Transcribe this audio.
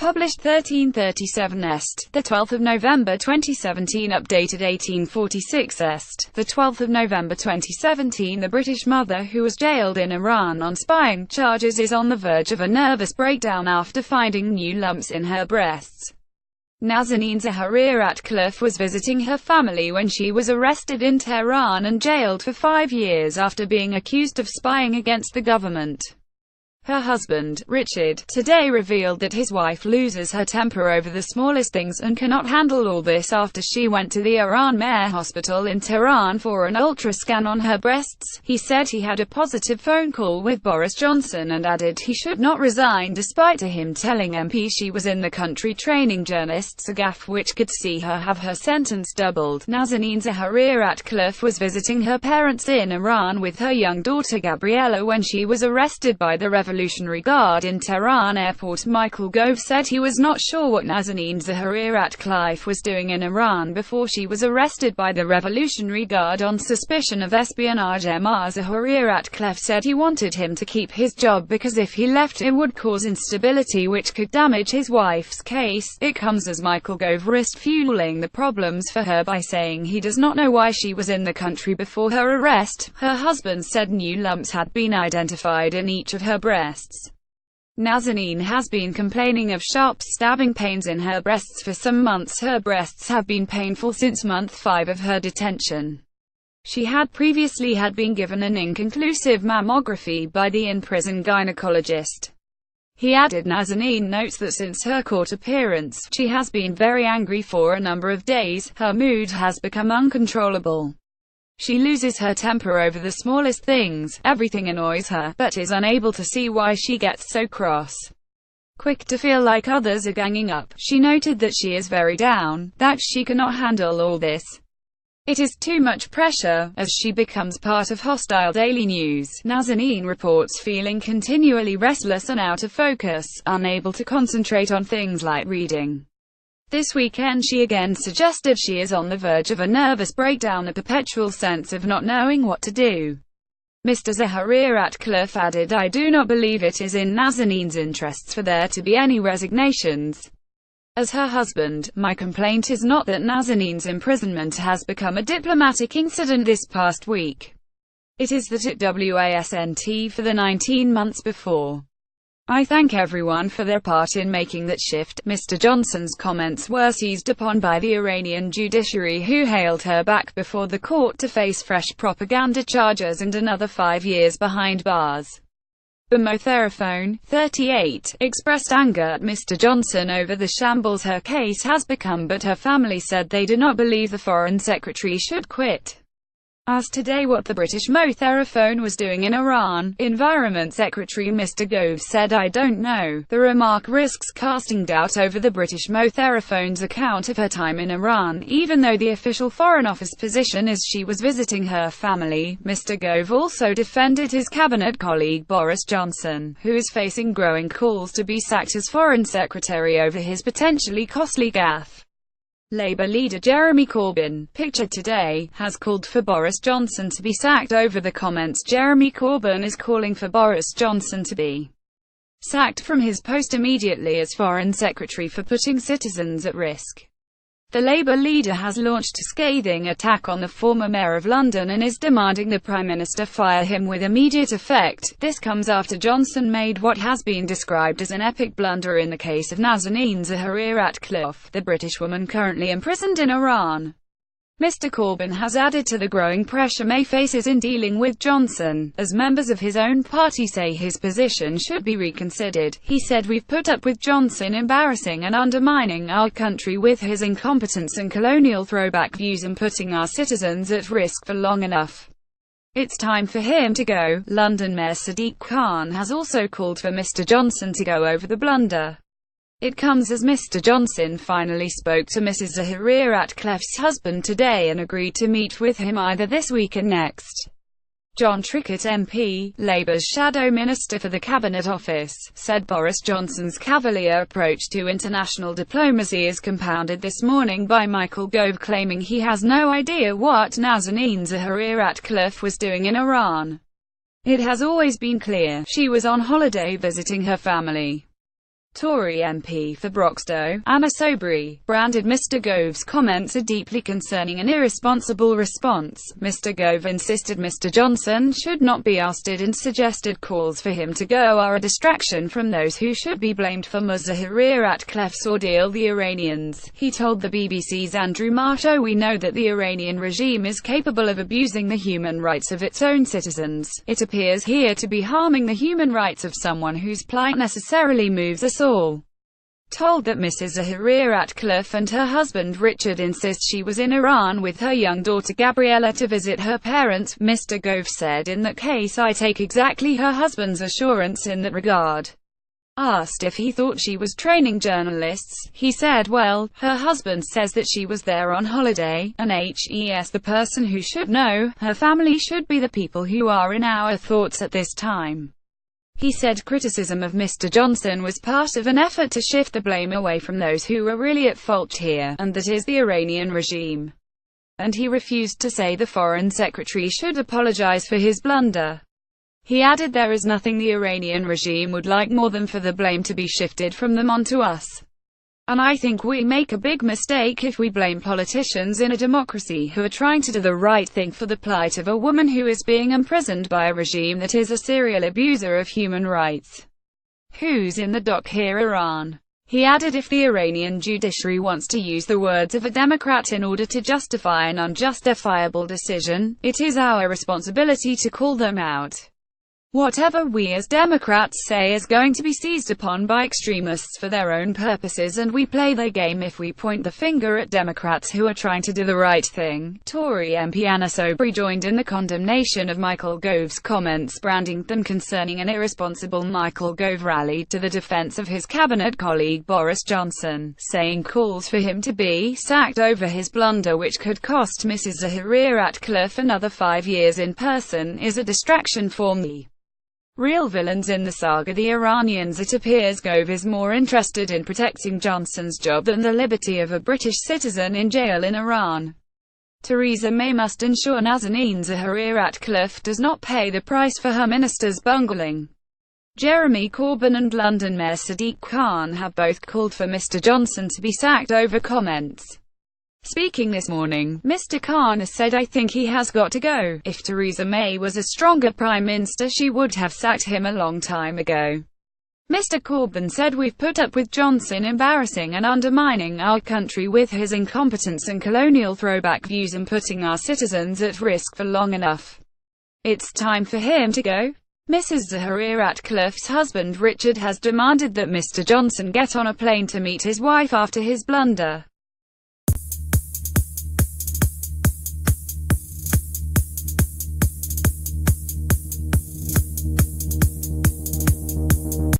Published 1337 Est, the 12th of November 2017. Updated 1846 Est, the 12th of November 2017. The British mother who was jailed in Iran on spying charges is on the verge of a nervous breakdown after finding new lumps in her breasts. Nazanin Zaharia Ratcliffe was visiting her family when she was arrested in Tehran and jailed for 5 years after being accused of spying against the government. Her husband, Richard, today revealed that his wife loses her temper over the smallest things and cannot handle all this after she went to the Iran Mare Hospital in Tehran for an ultrascan on her breasts. He said he had a positive phone call with Boris Johnson and added he should not resign despite him telling MP she was in the country training journalists, a gaffe which could see her have her sentence doubled. Nazanin Zaharia Ratcliffe was visiting her parents in Iran with her young daughter Gabriella when she was arrested by the Revolutionary Guard in Tehran airport. Michael Gove said he was not sure what Nazanin Zaharia Ratcliffe was doing in Iran before she was arrested by the Revolutionary Guard on suspicion of espionage. Zaharia Ratcliffe said he wanted him to keep his job because if he left it would cause instability which could damage his wife's case. It comes as Michael Gove risked fueling the problems for her by saying he does not know why she was in the country before her arrest. Her husband said new lumps had been identified in each of her breasts. Nazanin has been complaining of sharp stabbing pains in her breasts for some months. Her breasts have been painful since month 5 of her detention. She had previously been given an inconclusive mammography by the in-prison gynecologist. He added Nazanin notes that since her court appearance, she has been very angry for a number of days. Her mood has become uncontrollable. She loses her temper over the smallest things, everything annoys her, but is unable to see why she gets so cross. Quick to feel like others are ganging up. She noted that she is very down, that she cannot handle all this. It is too much pressure, as she becomes part of hostile daily news. Nazanin reports feeling continually restless and out of focus, unable to concentrate on things like reading. This weekend she again suggested she is on the verge of a nervous breakdown, a perpetual sense of not knowing what to do. Mr. Zaharia Ratcliffe added, "I do not believe it is in Nazanin's interests for there to be any resignations. As her husband, my complaint is not that Nazanin's imprisonment has become a diplomatic incident this past week. It is that it wasn't for the 19 months before. I thank everyone for their part in making that shift." Mr. Johnson's comments were seized upon by the Iranian judiciary, who hailed her back before the court to face fresh propaganda charges and another 5 years behind bars. The Motheraphone, 38, expressed anger at Mr. Johnson over the shambles her case has become, but her family said they do not believe the Foreign Secretary should quit. Asked today what the British Motheraphone was doing in Iran, Environment Secretary Mr. Gove said, "I don't know." The remark risks casting doubt over the British Motheraphone's account of her time in Iran, even though the official Foreign Office position is she was visiting her family. Mr. Gove also defended his cabinet colleague Boris Johnson, who is facing growing calls to be sacked as Foreign Secretary over his potentially costly gaffe. Labour leader Jeremy Corbyn, pictured today, has called for Boris Johnson to be sacked over the comments. Jeremy Corbyn is calling for Boris Johnson to be sacked from his post immediately as Foreign Secretary for putting citizens at risk. The Labour leader has launched a scathing attack on the former Mayor of London and is demanding the Prime Minister fire him with immediate effect. This comes after Johnson made what has been described as an epic blunder in the case of Nazanin Zaharia Ratcliffe, the British woman currently imprisoned in Iran. Mr. Corbyn has added to the growing pressure May faces in dealing with Johnson, as members of his own party say his position should be reconsidered. He said, "We've put up with Johnson embarrassing and undermining our country with his incompetence and colonial throwback views and putting our citizens at risk for long enough. It's time for him to go." London Mayor Sadiq Khan has also called for Mr. Johnson to go over the blunder. It comes as Mr. Johnson finally spoke to Mrs. Zaharia Ratcliffe's husband today and agreed to meet with him either this week or next. John Trickett MP, Labour's shadow minister for the Cabinet Office, said Boris Johnson's cavalier approach to international diplomacy is compounded this morning by Michael Gove claiming he has no idea what Nazanin Zaharia Ratcliffe was doing in Iran. "It has always been clear, she was on holiday visiting her family. Tory MP for Broxtowe, Anna Soubry, branded Mr Gove's comments a deeply concerning and irresponsible response. Mr Gove insisted Mr Johnson should not be ousted and suggested calls for him to go are a distraction from those who should be blamed for Muzahir Ratcliffe's ordeal, the Iranians. He told the BBC's Andrew Marshall, "We know that the Iranian regime is capable of abusing the human rights of its own citizens. It appears here to be harming the human rights of someone whose plight necessarily moves us all." Told that Mrs. Zahira Ratcliffe and her husband Richard insist she was in Iran with her young daughter Gabriella to visit her parents, Mr Gove said, "In that case I take exactly her husband's assurance in that regard." Asked if he thought she was training journalists, he said, "Well, her husband says that she was there on holiday, and the person who should know, her family should be the people who are in our thoughts at this time." He said criticism of Mr Johnson was part of an effort to shift the blame away from those who are really at fault here, and that is the Iranian regime. And he refused to say the Foreign Secretary should apologize for his blunder. He added there is nothing the Iranian regime would like more than for the blame to be shifted from them onto us. And I think we make a big mistake if we blame politicians in a democracy who are trying to do the right thing for the plight of a woman who is being imprisoned by a regime that is a serial abuser of human rights. Who's in the dock here? Iran. He added if the Iranian judiciary wants to use the words of a Democrat in order to justify an unjustifiable decision, it is our responsibility to call them out. Whatever we as Democrats say is going to be seized upon by extremists for their own purposes, and we play their game if we point the finger at Democrats who are trying to do the right thing. Tory MP Anna Soubry joined in the condemnation of Michael Gove's comments, branding them concerning and irresponsible. Michael Gove rallied to the defense of his cabinet colleague Boris Johnson, saying calls for him to be sacked over his blunder, which could cost Mrs. Zahira Ratcliffe another 5 years in person, is a distraction for me. Real villains in the saga, the Iranians. It appears Gove is more interested in protecting Johnson's job than the liberty of a British citizen in jail in Iran. Theresa May must ensure Nazanin Zaharia Ratcliffe does not pay the price for her minister's bungling. Jeremy Corbyn and London Mayor Sadiq Khan have both called for Mr Johnson to be sacked over comments. Speaking this morning, Mr Khan has said, "I think he has got to go. If Theresa May was a stronger Prime Minister she would have sacked him a long time ago." Mr Corbyn said, "We've put up with Johnson embarrassing and undermining our country with his incompetence and colonial throwback views and putting our citizens at risk for long enough. It's time for him to go." Mrs Zahira Ratcliffe's husband Richard has demanded that Mr Johnson get on a plane to meet his wife after his blunder.